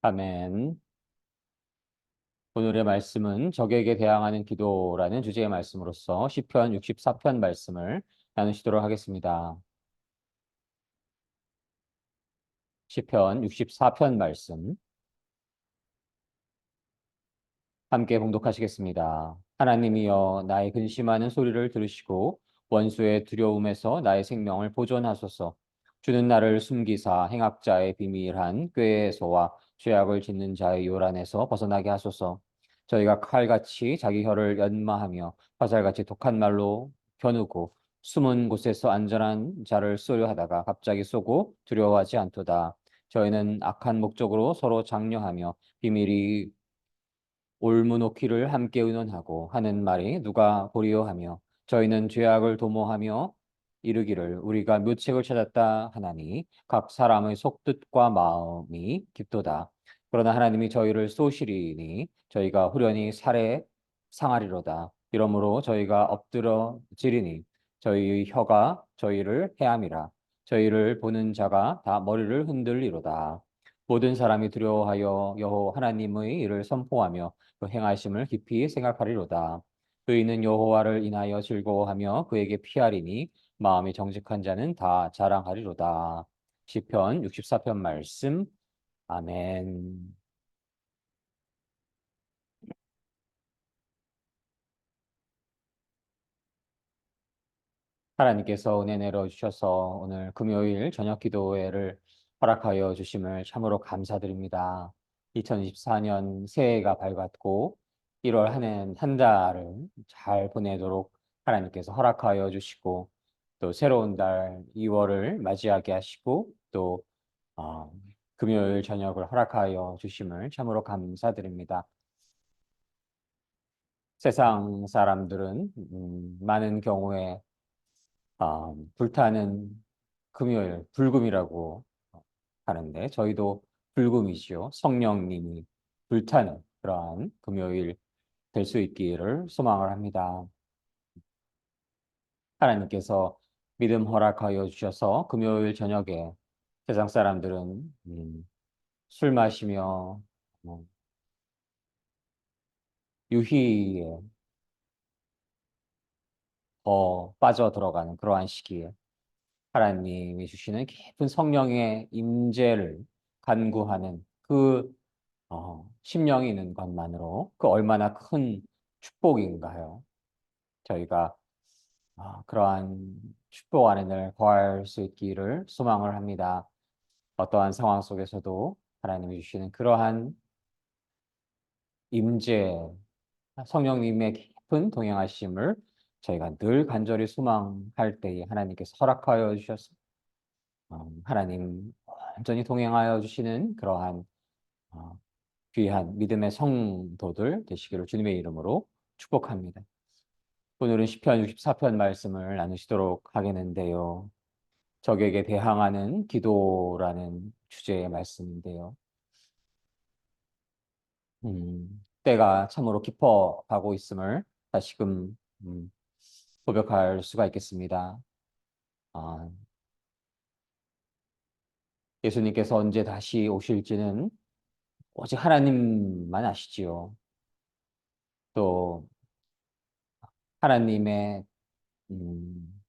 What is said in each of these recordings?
아멘. 오늘의 말씀은 적에게 대항하는 기도라는 주제의 말씀으로서 시편 64편 말씀을 나누시도록 하겠습니다. 시편 64편 말씀 함께 봉독하시겠습니다. 하나님이여 나의 근심하는 소리를 들으시고 원수의 두려움에서 나의 생명을 보존하소서. 주는 나를 숨기사 행악자의 비밀한 꾀에서와 죄악을 짓는 자의 요란에서 벗어나게 하소서. 저희가 칼같이 자기 혀를 연마하며 화살같이 독한 말로 겨누고 숨은 곳에서 안전한 자를 쏘려 하다가 갑자기 쏘고 두려워하지 않도다. 저희는 악한 목적으로 서로 장려하며 비밀이 올무놓기를 함께 의논하고 하는 말이 누가 보리요하며 저희는 죄악을 도모하며 이르기를 우리가 묘책을 찾았다 하나니 각 사람의 속뜻과 마음이 깊도다. 그러나 하나님이 저희를 쏘시리니 저희가 후련히 살해 상하리로다. 이러므로 저희가 엎드러지리니 저희 혀가 저희를 해함이라. 저희를 보는 자가 다 머리를 흔들리로다. 모든 사람이 두려워하여 여호 하나님의 일을 선포하며 그 행하심을 깊이 생각하리로다. 의인은 여호와를 인하여 즐거워하며 그에게 피하리니 마음이 정직한 자는 다 자랑하리로다. 시편 64편 말씀. 아멘. 하나님께서 은혜 내려 주셔서 오늘 금요일 저녁 기도회를 허락하여 주심을 참으로 감사드립니다. 2024년 새해가 밝았고 1월 한 달을 잘 보내도록 하나님께서 허락하여 주시고 또 새로운 달 2월을 맞이하게 하시고 또 어, 금요일 저녁을 허락하여 주심을 참으로 감사드립니다. 세상 사람들은 많은 경우에 불타는 금요일, 불금이라고 하는데 저희도 불금이시요. 성령님이 불타는 그러한 금요일 될 수 있기를 소망을 합니다. 하나님께서 믿음 허락하여 주셔서 금요일 저녁에 세상 사람들은 술 마시며 뭐, 유희에 더 빠져 들어가는 그러한 시기에 하나님이 주시는 깊은 성령의 임재를 간구하는 그 심령이 있는 것만으로 그 얼마나 큰 축복인가요? 저희가 그러한 축복 안에 늘 거할 수 있기를 소망을 합니다. 어떠한 상황 속에서도 하나님이 주시는 그러한 임재, 성령님의 깊은 동행하심을 저희가 늘 간절히 소망할 때에 하나님께서 허락하여 주셔서 하나님 완전히 동행하여 주시는 그러한 어, 귀한 믿음의 성도들 되시기를 주님의 이름으로 축복합니다. 오늘은 시편 64편 말씀을 나누시도록 하겠는데요. 적에게 대항하는 기도라는 주제의 말씀인데요. 때가 참으로 깊어가고 있음을 다시금 고백할 수가 있겠습니다. 아, 예수님께서 언제 다시 오실지는 오직 하나님만 아시지요. 또 하나님의 음,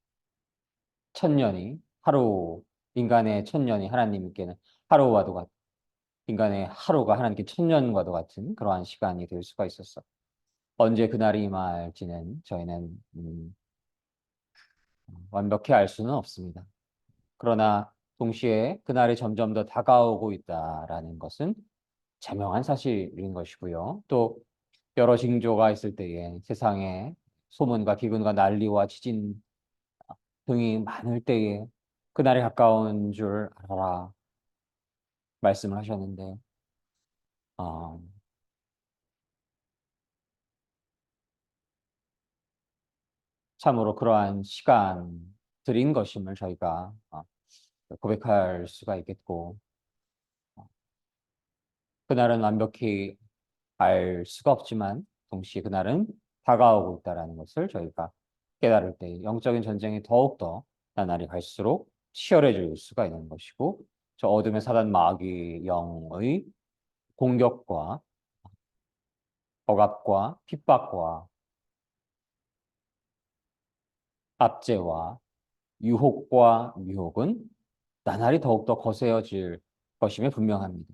천년이 하루 인간의 천년이 하나님께는 하루와도 같 인간의 하루가 하나님께 천년과도 같은 그러한 시간이 될 수가 있었어. 언제 그날이 임할지는 저희는 완벽히 알 수는 없습니다. 그러나 동시에 그날이 점점 더 다가오고 있다라는 것은 자명한 사실인 것이고요. 또 여러 징조가 있을 때에 세상에 소문과 기근과 난리와 지진 등이 많을 때에 그날이 가까운 줄 알아라 말씀을 하셨는데 어, 참으로 그러한 시간들인 것임을 저희가 고백할 수가 있겠고 그날은 완벽히 알 수가 없지만 동시에 그날은 다가오고 있다라는 것을 저희가 깨달을 때 영적인 전쟁이 더욱더 나날이 갈수록 치열해질 수가 있는 것이고 저 어둠의 사단 마귀 영의 공격과 억압과 핍박과 압제와 유혹과 미혹은 나날이 더욱더 거세어질 것임이 분명합니다.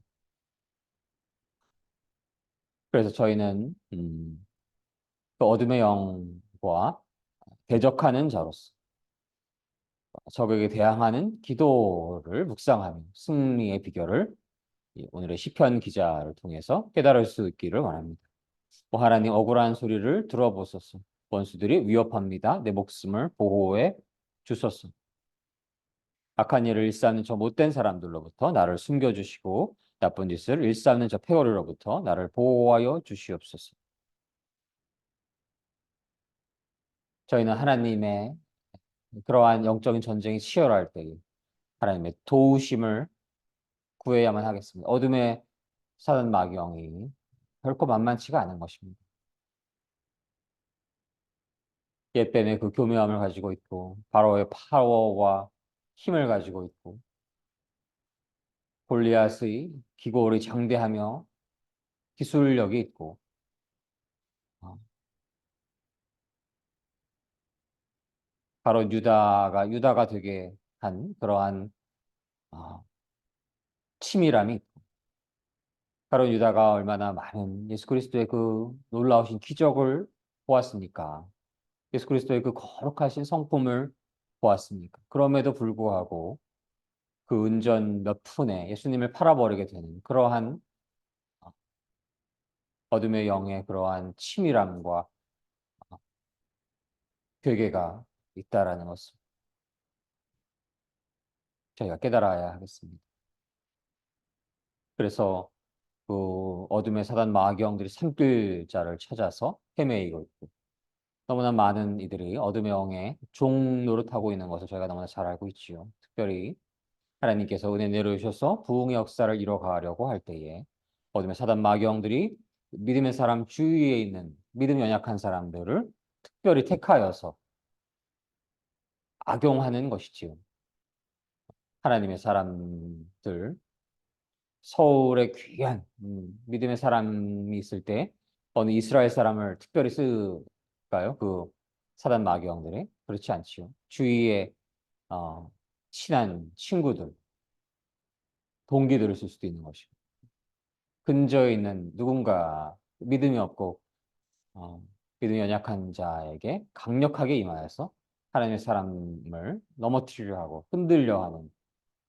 그래서 저희는 그 어둠의 영과 대적하는 자로서 적에게 대항하는 기도를 묵상하며 승리의 비결을 오늘의 시편 기자를 통해서 깨달을 수 있기를 원합니다. 하나님 억울한 소리를 들어보소서. 원수들이 위협합니다. 내 목숨을 보호해 주소서. 악한 일을 일삼는 저 못된 사람들로부터 나를 숨겨주시고 나쁜 짓을 일삼는 저 패거리로부터 나를 보호하여 주시옵소서. 저희는 하나님의 그러한 영적인 전쟁이 치열할 때에 하나님의 도우심을 구해야만 하겠습니다. 어둠의 사단 마귀영이 결코 만만치가 않은 것입니다. 옛뱀의 그 교묘함을 가지고 있고 바로의 파워와 힘을 가지고 있고 골리앗의 기골이 장대하며 기술력이 있고 어, 바로 유다가 되게 한 그러한 어, 치밀함이 있고 바로 유다가 얼마나 많은 예수 그리스도의 그 놀라우신 기적을 보았습니까? 예수 그리스도의 그 거룩하신 성품을 보았습니까? 그럼에도 불구하고 그 은전 몇 푼에 예수님을 팔아버리게 되는 그러한 어둠의 영의 그러한 치밀함과 괴계가 있다라는 것을 저희가 깨달아야 하겠습니다. 그래서 그 어둠의 사단 마귀영들이 산길자를 찾아서 헤매이고 있고 너무나 많은 이들이 어둠의 영의 종 노릇하고 있는 것을 저희가 너무나 잘 알고 있지요. 특별히 하나님께서 은혜 내려주셔서 부흥의 역사를 이뤄가려고 할 때에 어둠의 사단 마귀영들이 믿음의 사람 주위에 있는 믿음 연약한 사람들을 특별히 택하여서 악용하는 것이지요. 하나님의 사람들, 서울에 귀한 믿음의 사람이 있을 때 어느 이스라엘 사람을 특별히 쓸까요? 그 사단 마귀영들이 그렇지 않지요. 주위에 어, 친한 친구들, 동기들을 쓸 수도 있는 것이고 근처에 있는 누군가 믿음이 없고 어, 믿음이 연약한 자에게 강력하게 임하여서 하나님의 사람을 넘어뜨리려 하고 흔들려 하는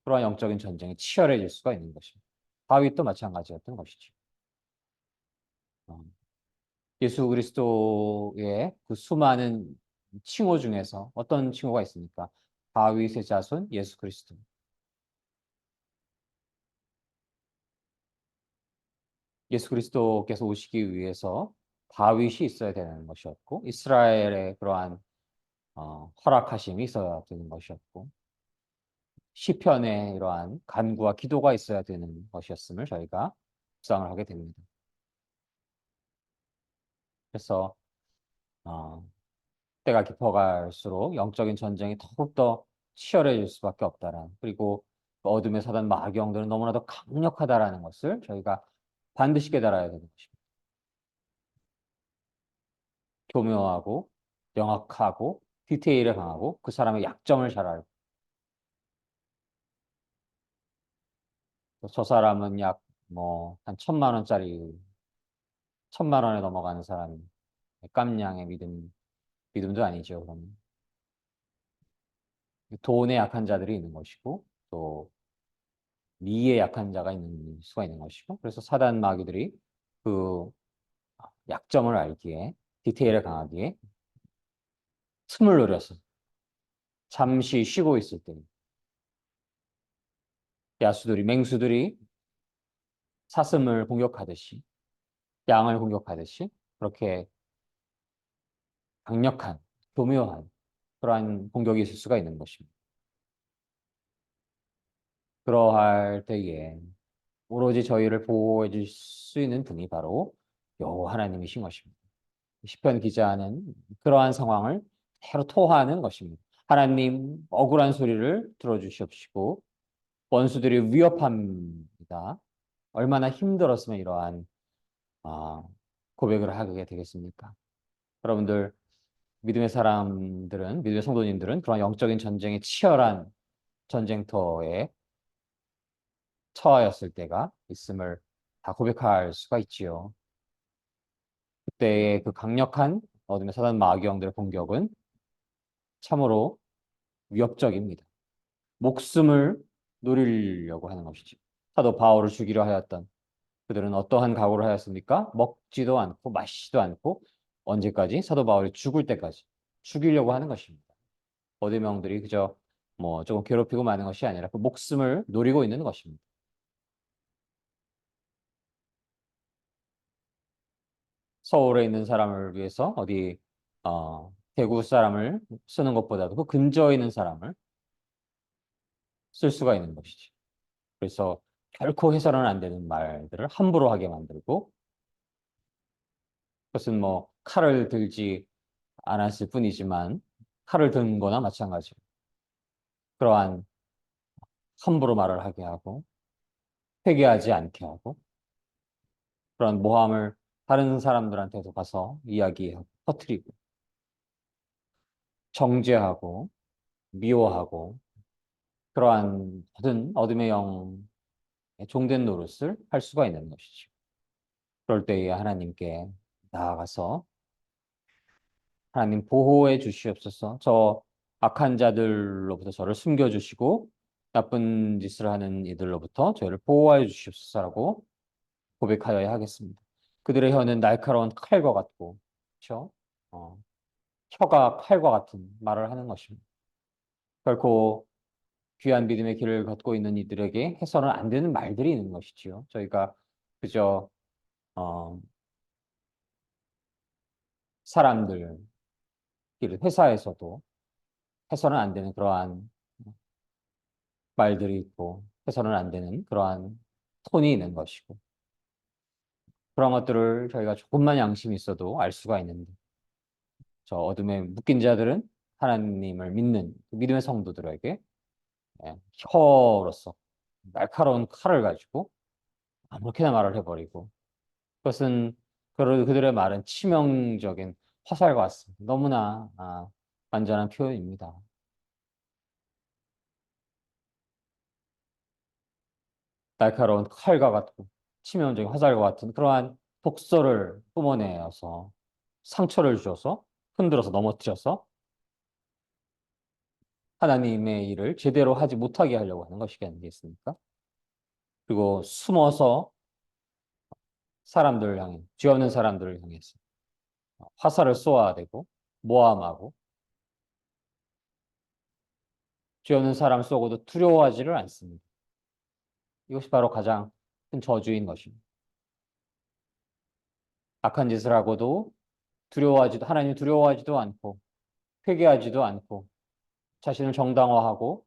그러한 영적인 전쟁이 치열해질 수가 있는 것입니다. 다윗도 마찬가지였던 것이죠. 어, 예수 그리스도의 그 수많은 칭호 중에서 어떤 칭호가 있습니까? 다윗의 자손 예수 그리스도. 예수 그리스도께서 오시기 위해서 다윗이 있어야 되는 것이었고 이스라엘의 그러한 허락하심이 있어야 되는 것이었고 시편에 이러한 간구와 기도가 있어야 되는 것이었음을 저희가 묵상을 하게 됩니다. 그래서 어, 때가 깊어갈수록 영적인 전쟁이 더욱더 치열해질 수밖에 없다라는 그리고 그 어둠의 사단 마귀영들은 너무나도 강력하다라는 것을 저희가 반드시 깨달아야 되는 것입니다. 교묘하고 명확하고 디테일에 강하고 그 사람의 약점을 잘 알고 저 사람은 약 뭐 한 1,000만 원짜리 1,000만 원에 넘어가는 사람이 깜냥의 믿음도 아니죠. 그럼 돈에 약한 자들이 있는 것이고 또 미에 약한 자가 있는 수가 있는 것이고 그래서 사단 마귀들이 그 약점을 알기에 디테일에 강하기에 틈을 노려서 잠시 쉬고 있을 때 야수들이 맹수들이 사슴을 공격하듯이 양을 공격하듯이 그렇게 강력한 교묘한 그러한 공격이 있을 수가 있는 것입니다. 그러할 때에 오로지 저희를 보호해 줄 수 있는 분이 바로 여호와 하나님이신 것입니다. 시편 기자는 그러한 상황을 대로 토하는 것입니다. 하나님 억울한 소리를 들어주시옵시고 원수들이 위협합니다. 얼마나 힘들었으면 이러한 아, 고백을 하게 되겠습니까? 여러분들 믿음의 성도님들은 그런 영적인 전쟁에 치열한 전쟁터에 처하였을 때가 있음을 다 고백할 수가 있지요. 그때의 그 강력한 어둠의 사단 마귀 영들의 공격은 참으로 위협적입니다. 목숨을 노리려고 하는 것이지. 사도 바울을 죽이려 하였던 그들은 어떠한 각오를 하였습니까? 먹지도 않고 마시지도 않고 언제까지? 사도 바울이 죽을 때까지 죽이려고 하는 것입니다. 어대명들이 그저 뭐 조금 괴롭히고 마는 것이 아니라 그 목숨을 노리고 있는 것입니다. 서울에 있는 사람을 위해서 어디 대구 사람을 쓰는 것보다도 그 근처에 있는 사람을 쓸 수가 있는 것이지. 그래서 결코 해서는 안 되는 말들을 함부로 하게 만들고 그것은 뭐 칼을 들지 않았을 뿐이지만 칼을 든 거나 마찬가지로 그러한 함부로 말을 하게 하고 회개하지 않게 하고 그런 모함을 다른 사람들한테도 가서 이야기하고 퍼뜨리고 정죄하고 미워하고 그러한 모든 어둠의 영의 종된 노릇을 할 수가 있는 것이죠. 그럴 때에 하나님께 나아가서 하나님 보호해 주시옵소서. 저 악한 자들로부터 저를 숨겨주시고 나쁜 짓을 하는 이들로부터 저를 보호하여 주시옵소서라고 고백하여야 하겠습니다. 그들의 혀는 날카로운 칼과 같고, 그렇죠? 어, 혀가 칼과 같은 말을 하는 것입니다. 결코 귀한 믿음의 길을 걷고 있는 이들에게 해서는 안 되는 말들이 있는 것이지요. 저희가 그저 어, 사람들, 회사에서도 해서는 안 되는 그러한 말들이 있고 해서는 안 되는 그러한 톤이 있는 것이고 그런 것들을 저희가 조금만 양심이 있어도 알 수가 있는데 저 어둠에 묶인 자들은 하나님을 믿는 그 믿음의 성도들에게 예, 혀로서 날카로운 칼을 가지고 아무렇게나 말을 해버리고 그것은 그들의 말은 치명적인 화살과 같습니다. 너무나 완전한 표현입니다. 날카로운 칼과 같고 치명적인 화살과 같은 그러한 독서를 뿜어내어서 상처를 주어서 흔들어서 넘어뜨려서 하나님의 일을 제대로 하지 못하게 하려고 하는 것이 아니겠습니까? 그리고 숨어서 사람들을 향해, 죄 없는 사람들을 향해서 화살을 쏘아대고 모함하고 죄 없는 사람 쏘고도 두려워하지를 않습니다. 이것이 바로 가장 큰 저주인 것입니다. 악한 짓을 하고도 하나님 두려워하지도 않고 회개하지도 않고 자신을 정당화하고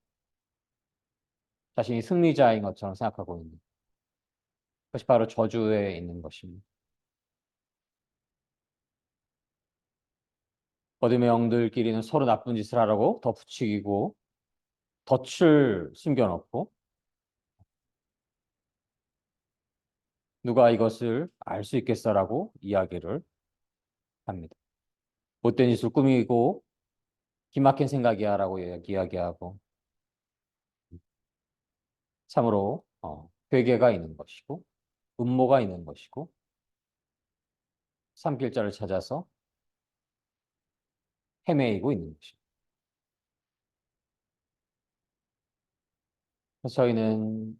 자신이 승리자인 것처럼 생각하고 있는 것이 바로 저주에 있는 것입니다. 어둠의 영들끼리는 서로 나쁜 짓을 하라고 덧붙이고 덫을 숨겨놓고 누가 이것을 알 수 있겠어라고 이야기를 합니다. 못된 짓을 꾸미고 기막힌 생각이야라고 이야기하고 참으로 회개가 있는 것이고 음모가 있는 것이고 삼킬자를 찾아서 헤매이고 있는 것입니다. 그래서 저희는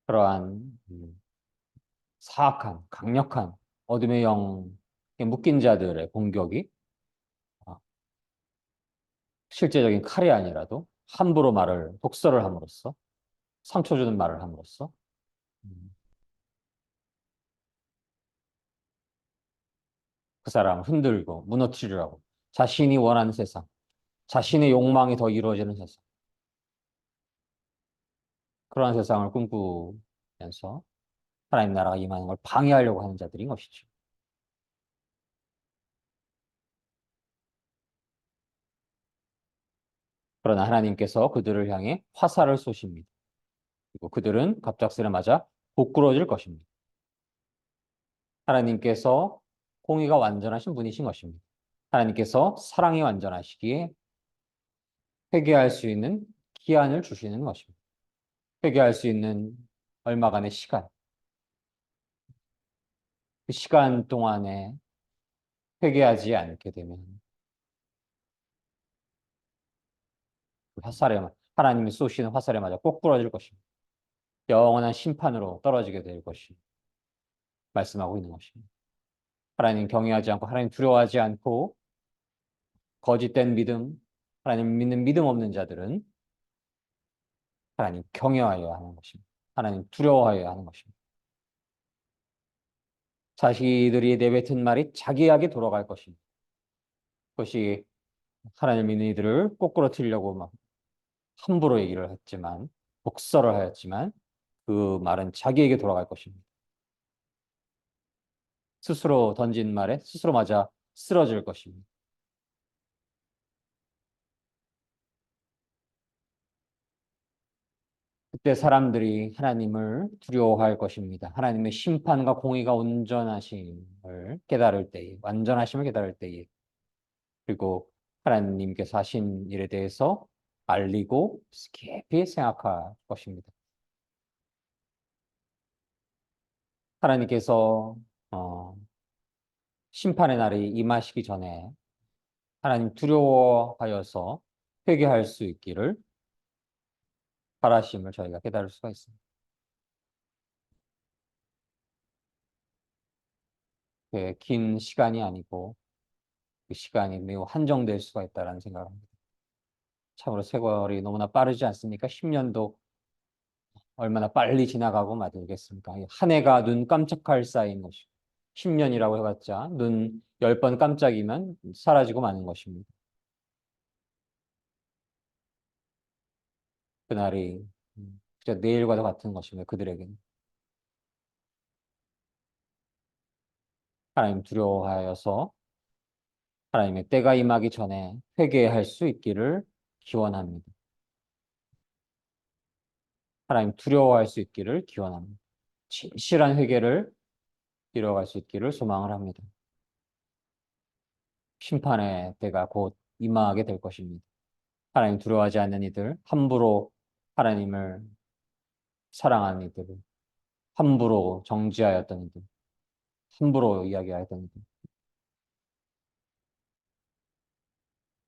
그러한 사악한 강력한 어둠의 영에 묶인 자들의 공격이 어, 실제적인 칼이 아니라도 함부로 독설을 함으로써 상처 주는 말을 함으로써 음, 그 사람을 흔들고 무너뜨리려고 자신이 원하는 세상, 자신의 욕망이 더 이루어지는 세상, 그러한 세상을 꿈꾸면서 하나님 나라가 임하는 걸 방해하려고 하는 자들인 것이죠. 그러나 하나님께서 그들을 향해 화살을 쏘십니다. 그리고 그들은 갑작스레 맞아 부끄러질 것입니다. 하나님께서 공의가 완전하신 분이신 것입니다. 하나님께서 사랑이 완전하시기에 회개할 수 있는 기한을 주시는 것입니다. 회개할 수 있는 얼마간의 시간, 그 시간 동안에 회개하지 않게 되면 그 화살에 하나님이 쏘시는 화살에 맞아 꼭 부러질 것입니다. 영원한 심판으로 떨어지게 될 것이 말씀하고 있는 것입니다. 하나님 경외하지 않고 하나님 두려워하지 않고 거짓된 믿음, 하나님 믿는 믿음 없는 자들은 하나님 경외하여야 하는 것입니다. 하나님 두려워하여야 하는 것입니다. 자식들이 내뱉은 말이 자기에게 돌아갈 것입니다. 그것이 하나님 믿는 이들을 거꾸로 틀려고 막 함부로 얘기를 했지만 복설을 하였지만 그 말은 자기에게 돌아갈 것입니다. 스스로 던진 말에 스스로 맞아 쓰러질 것입니다. 그때 사람들이 하나님을 두려워할 것입니다. 하나님의 심판과 공의가 온전하심을 깨달을 때에, 완전하심을 깨달을 때에, 그리고 하나님께서 하신 일에 대해서 알리고 깊이 생각할 것입니다. 하나님께서 어, 심판의 날이 임하시기 전에 하나님 두려워하여서 회개할 수 있기를 바라심을 저희가 깨달을 수가 있습니다. 긴 시간이 아니고 그 시간이 매우 한정될 수가 있다는 생각을 합니다. 참으로 세월이 너무나 빠르지 않습니까? 10년도 얼마나 빨리 지나가고 말겠습니까? 한 해가 눈 깜짝할 사이인 것이고 10년이라고 해봤자 눈 10번 깜짝이면 사라지고 마는 것입니다. 그날이 진짜 내일과도 같은 것입니다. 그들에게는. 하나님 두려워하여서 하나님의 때가 임하기 전에 회개할 수 있기를 기원합니다. 하나님 두려워할 수 있기를 기원합니다. 진실한 회개를 이뤄갈 수 있기를 소망을 합니다. 심판의 때가 곧 임하게 될 것입니다. 하나님 두려워하지 않는 이들, 함부로 하나님을 사랑하는 이들, 함부로 정죄하였던 이들, 함부로 이야기하였던 이들,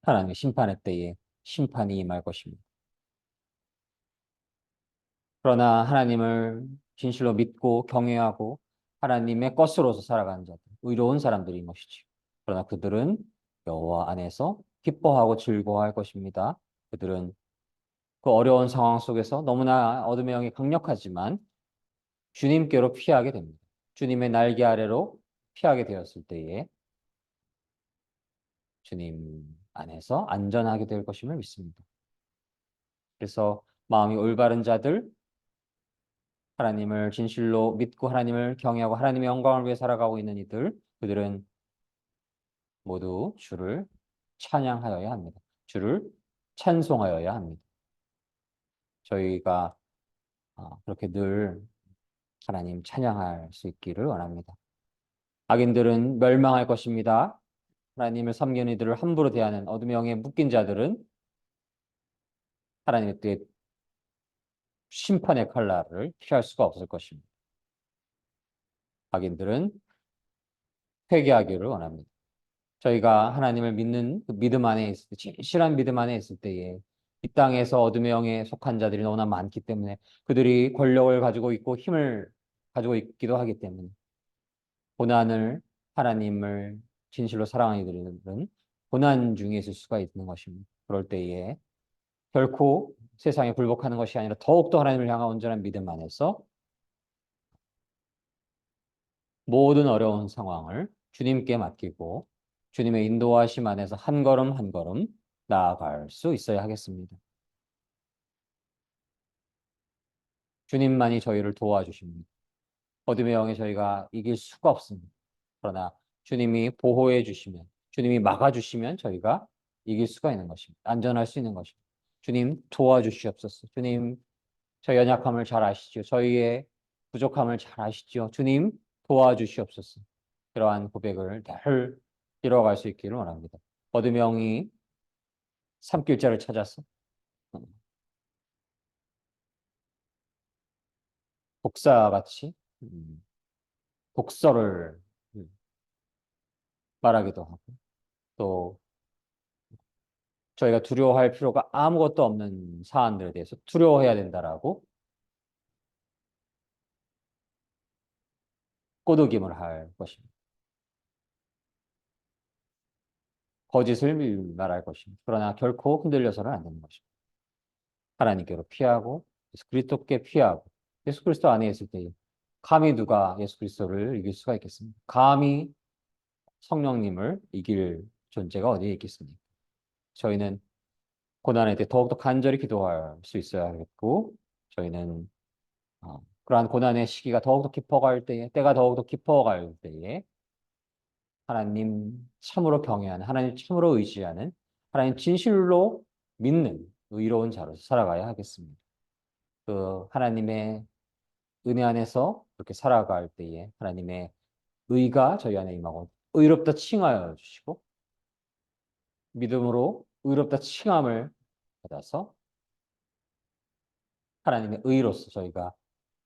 하나님의 심판의 때에 심판이 임할 것입니다. 그러나 하나님을 진실로 믿고 경외하고 하나님의 것으로서 살아가는 자들, 의로운 사람들인 것이지. 그러나 그들은 여호와 안에서 기뻐하고 즐거워할 것입니다. 그들은 그 어려운 상황 속에서 너무나 어둠의 영이 강력하지만 주님께로 피하게 됩니다. 주님의 날개 아래로 피하게 되었을 때에 주님 안에서 안전하게 될 것임을 믿습니다. 그래서 마음이 올바른 자들, 하나님을 진실로 믿고 하나님을 경외하고 하나님의 영광을 위해 살아가고 있는 이들, 그들은 모두 주를 찬양하여야 합니다. 주를 찬송하여야 합니다. 저희가 그렇게 늘 하나님 찬양할 수 있기를 원합니다. 악인들은 멸망할 것입니다. 하나님을 섬기는 이들을 함부로 대하는 어둠의 영에 묶인 자들은 하나님의 뜻 심판의 칼날을 피할 수가 없을 것입니다. 악인들은 회개하기를 원합니다. 저희가 하나님을 믿는 그 믿음 안에 있을 때, 진실한 믿음 안에 있을 때에 이 땅에서 어둠의 영에 속한 자들이 너무나 많기 때문에 그들이 권력을 가지고 있고 힘을 가지고 있기도 하기 때문에 고난을 하나님을 진실로 사랑하는 이들은 고난 중에 있을 수가 있는 것입니다. 그럴 때에 결코 세상에 굴복하는 것이 아니라 더욱더 하나님을 향한 온전한 믿음 안에서 모든 어려운 상황을 주님께 맡기고 주님의 인도하심 안에서 한 걸음 한 걸음 나아갈 수 있어야 하겠습니다. 주님만이 저희를 도와주십니다. 어둠의 영에 저희가 이길 수가 없습니다. 그러나 주님이 보호해 주시면, 주님이 막아 주시면 저희가 이길 수가 있는 것입니다. 안전할 수 있는 것입니다. 주님 도와주시옵소서. 주님 저희 연약함을 잘 아시죠? 저희의 부족함을 잘 아시죠? 주님 도와주시옵소서. 그러한 고백을 늘 이뤄갈 수 있기를 원합니다. 버드명이 산길자를 찾았어. 복사같이 독서를 음, 말하기도 하고 또 저희가 두려워할 필요가 아무것도 없는 사안들에 대해서 두려워해야 된다라고 꼬드김을 할 것입니다. 거짓을 말할 것입니다. 그러나 결코 흔들려서는 안 되는 것입니다. 하나님께로 피하고 예수 그리스도께 피하고 예수 그리스도 안에 있을 때 감히 누가 예수 그리스도를 이길 수가 있겠습니까? 감히 성령님을 이길 존재가 어디에 있겠습니까? 저희는 고난에 대해 더욱더 간절히 기도할 수 있어야겠고 저희는 그러한 고난의 시기가 더욱더 깊어갈 때에 때가 더욱더 깊어갈 때에 하나님 참으로 경외하는 하나님 참으로 의지하는 하나님 진실로 믿는 의로운 자로서 살아가야 하겠습니다. 그 하나님의 은혜 안에서 그렇게 살아갈 때에 하나님의 의가 저희 안에 임하고 의롭다 칭하여 주시고 믿음으로 의롭다 칭함을 받아서 하나님의 의로서 저희가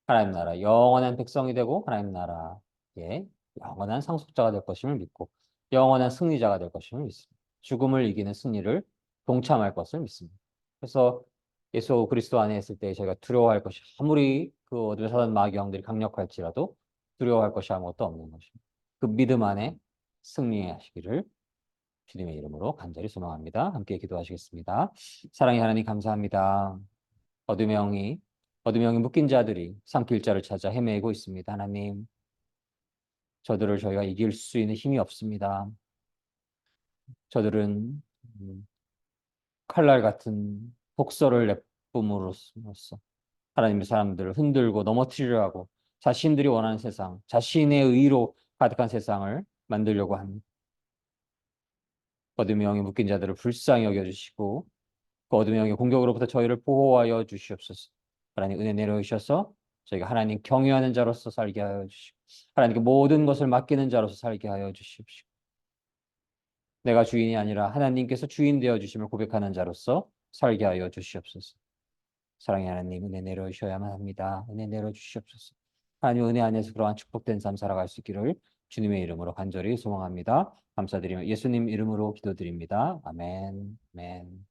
하나님 나라 영원한 백성이 되고 하나님 나라의 영원한 상속자가 될 것임을 믿고 영원한 승리자가 될 것임을 믿습니다. 죽음을 이기는 승리를 동참할 것을 믿습니다. 그래서 예수 그리스도 안에 있을 때 저희가 두려워할 것이 아무리 그 어둠의 사단 마귀 형들이 강력할지라도 두려워할 것이 아무것도 없는 것입니다. 그 믿음 안에 승리하시기를 주님의 이름으로 간절히 소망합니다. 함께 기도하시겠습니다. 사랑의 하나님 감사합니다. 어둠의 영이 어둠의 영이 묶인 자들이 산길자를 찾아 헤매고 있습니다. 하나님, 저들을 저희가 이길 수 있는 힘이 없습니다. 저들은 칼날 같은 독서를 내뿜으로써 하나님의 사람들을 흔들고 넘어뜨리려 하고 자신들이 원하는 세상, 자신의 의로 가득한 세상을 만들려고 합니다. 어둠의 영이 묶인 자들을 불쌍히 여겨주시고 그 어둠의 영의 공격으로부터 저희를 보호하여 주시옵소서. 하나님 은혜 내려주셔서 저희가 하나님 경외하는 자로서 살게 하여 주시고 하나님께 모든 것을 맡기는 자로서 살게 하여 주십시오. 내가 주인이 아니라 하나님께서 주인 되어 주심을 고백하는 자로서 살게 하여 주시옵소서. 사랑의 하나님 은혜 내려주셔야만 합니다. 은혜 내려주시옵소서. 하나님 은혜 안에서 그러한 축복된 삶 살아갈 수 있기를 주님의 이름으로 간절히 소망합니다. 감사드리며 예수님 이름으로 기도드립니다. 아멘. 아멘.